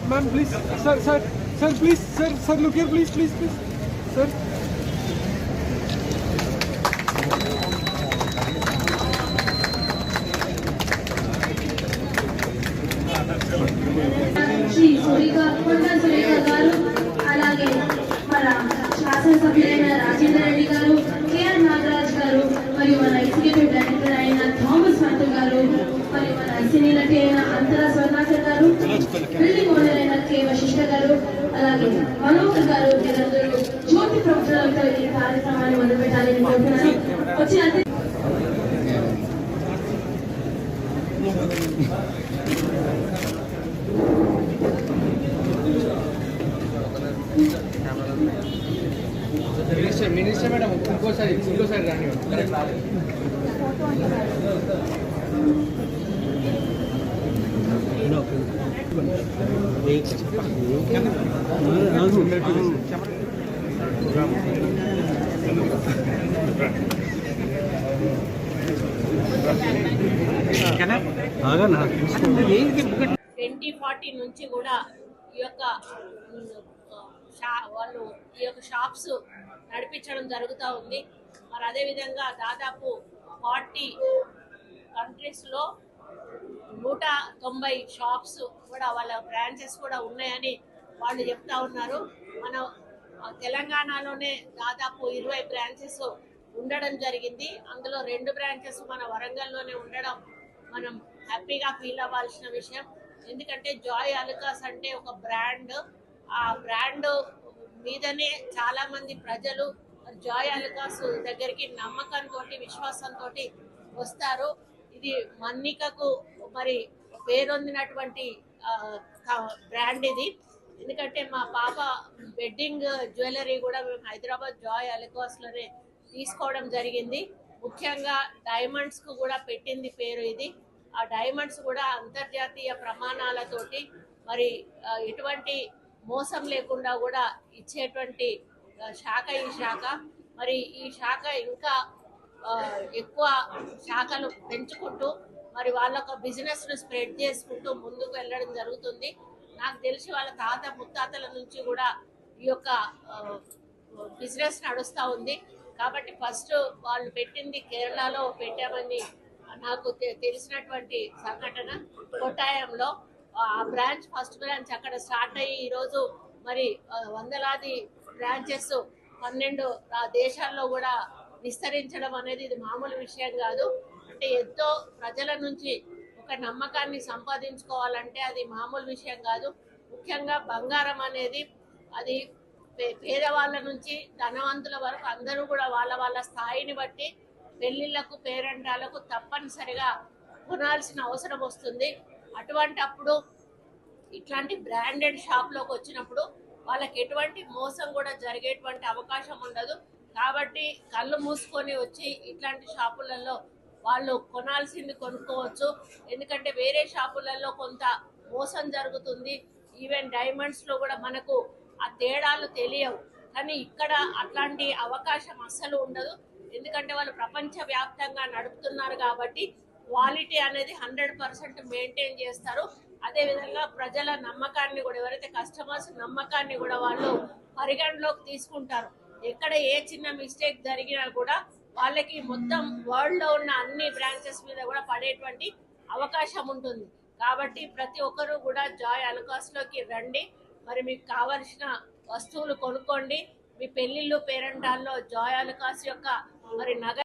Ma'am, please, sir, please, sir, look here, please, sir. Shri కొండ సురేఖ గారు, అలాగే మన శాసనసభ్యులైన రాజేందర్ రెడ్డి గారు, కేఆర్ నాగరాజ్ గారు, మరియు మన ఎగ్జిక్యూటివ్ డైరెక్టర్ అయిన థామస్ పంతు గారు, మరియు మన సినీ నటి అయిన అంతరా స్వర్ణాకర్ గారు, బిల్డింగ్ ఓనర్ అయిన కె వశిష్ఠ గారు, అలాగే మనోహర్ గారు, మీరందరూ జ్యోతి ప్రొఫెషనల్తో ఈ కార్యక్రమాన్ని మొదలుపెట్టాలని కోరుతున్నాను. వచ్చిన మినిస్టర్ మేడం ఇంకోసారి రాని నుంచి కూడా ఈ యొక్క వాళ్ళు ఈ యొక్క షాప్స్ నడిపించడం జరుగుతూ ఉంది. మరి అదేవిధంగా దాదాపు 40 కంట్రీస్లో 190 షాప్స్ కూడా వాళ్ళ బ్రాంచెస్ కూడా ఉన్నాయని వాళ్ళు చెప్తా ఉన్నారు. మన తెలంగాణలోనే దాదాపు 20 బ్రాంచెస్ ఉండడం జరిగింది. అందులో 2 బ్రాంచెస్ మన వరంగల్లోనే ఉండడం మనం హ్యాపీగా ఫీల్ అవ్వాల్సిన విషయం. ఎందుకంటే జాయ్ అలుకాస్ అంటే ఒక బ్రాండ్. ఆ బ్రాండ్ మీదనే చాలా మంది ప్రజలు జాయ్ అలుకాస్ దగ్గరికి నమ్మకంతో విశ్వాసంతో వస్తారు. ఇది మన్నికకు మరి పేరొందినటువంటి బ్రాండ్ ఇది. ఎందుకంటే మా పాప వెడ్డింగ్ జ్యువెలరీ కూడా మేము హైదరాబాద్ జాయ్ అలుకాస్లోనే తీసుకోవడం జరిగింది. ముఖ్యంగా డైమండ్స్కు కూడా పెట్టింది పేరు ఇది. ఆ డైమండ్స్ కూడా అంతర్జాతీయ ప్రమాణాలతోటి మరి ఎటువంటి మోసం లేకుండా కూడా ఇచ్చేటువంటి శాఖ ఈ శాఖ. మరి ఈ శాఖ ఇంకా ఎక్కువ శాఖలు పెంచుకుంటూ మరి వాళ్ళొక బిజినెస్ను స్ప్రెడ్ చేసుకుంటూ ముందుకు వెళ్ళడం జరుగుతుంది. నాకు తెలిసి వాళ్ళ తాత ముత్తాతల నుంచి కూడా ఈ యొక్క బిజినెస్ నడుస్తూ ఉంది. కాబట్టి ఫస్ట్ వాళ్ళు పెట్టింది కేరళలో పెట్టామని నాకు తెలిసినటువంటి సంఘటన. కొట్టాయంలో ఆ బ్రాంచ్, ఫస్ట్ బ్రాంచ్ అక్కడ స్టార్ట్ అయ్యి ఈరోజు మరి వందలాది బ్రాంచెస్ 12 దేశాల్లో కూడా విస్తరించడం అనేది ఇది మామూలు విషయం కాదు. అంటే ఎంతో ప్రజల నుంచి ఒక నమ్మకాన్ని సంపాదించుకోవాలంటే అది మామూలు విషయం కాదు. ముఖ్యంగా బంగారం అనేది అది పేదవాళ్ళ నుంచి ధనవంతుల వరకు అందరూ కూడా వాళ్ళ స్థాయిని బట్టి పెళ్లిళ్లకు పేరెంటాలకు తప్పనిసరిగా కొనాల్సిన అవసరం వస్తుంది. అప్పుడు ఇట్లాంటి బ్రాండెడ్ షాప్లోకి వచ్చినప్పుడు వాళ్ళకి ఎటువంటి మోసం కూడా జరిగేటువంటి అవకాశం ఉండదు. కాబట్టి కళ్ళు మూసుకొని వచ్చి ఇట్లాంటి షాపులలో వాళ్ళు కొనాల్సింది కొనుక్కోవచ్చు. ఎందుకంటే వేరే షాపులలో కొంత మోసం జరుగుతుంది. ఈవెన్ డైమండ్స్లో కూడా మనకు ఆ తేడాలు తెలియవు. కానీ ఇక్కడ అట్లాంటి అవకాశం అస్సలు ఉండదు. ఎందుకంటే వాళ్ళు ప్రపంచవ్యాప్తంగా నడుపుతున్నారు కాబట్టి క్వాలిటీ అనేది 100% మెయింటైన్ చేస్తారు. అదేవిధంగా ప్రజల నమ్మకాన్ని కూడా, ఎవరైతే కస్టమర్స్ నమ్మకాన్ని కూడా వాళ్ళు పరిగణలోకి తీసుకుంటారు. ఎక్కడ ఏ చిన్న మిస్టేక్ జరిగినా కూడా వాళ్ళకి మొత్తం వరల్డ్లో ఉన్న అన్ని బ్రాంచెస్ మీద కూడా పడేటువంటి అవకాశం ఉంటుంది. కాబట్టి ప్రతి ఒక్కరూ కూడా జాయ్ అలుకాస్లోకి రండి. మరి మీకు కావలసిన వస్తువులు కొనుక్కోండి. మీ పెళ్లిళ్ళు పేరెంటాల్లో జాయ్ అలుకాస్ యొక్క మరి నగ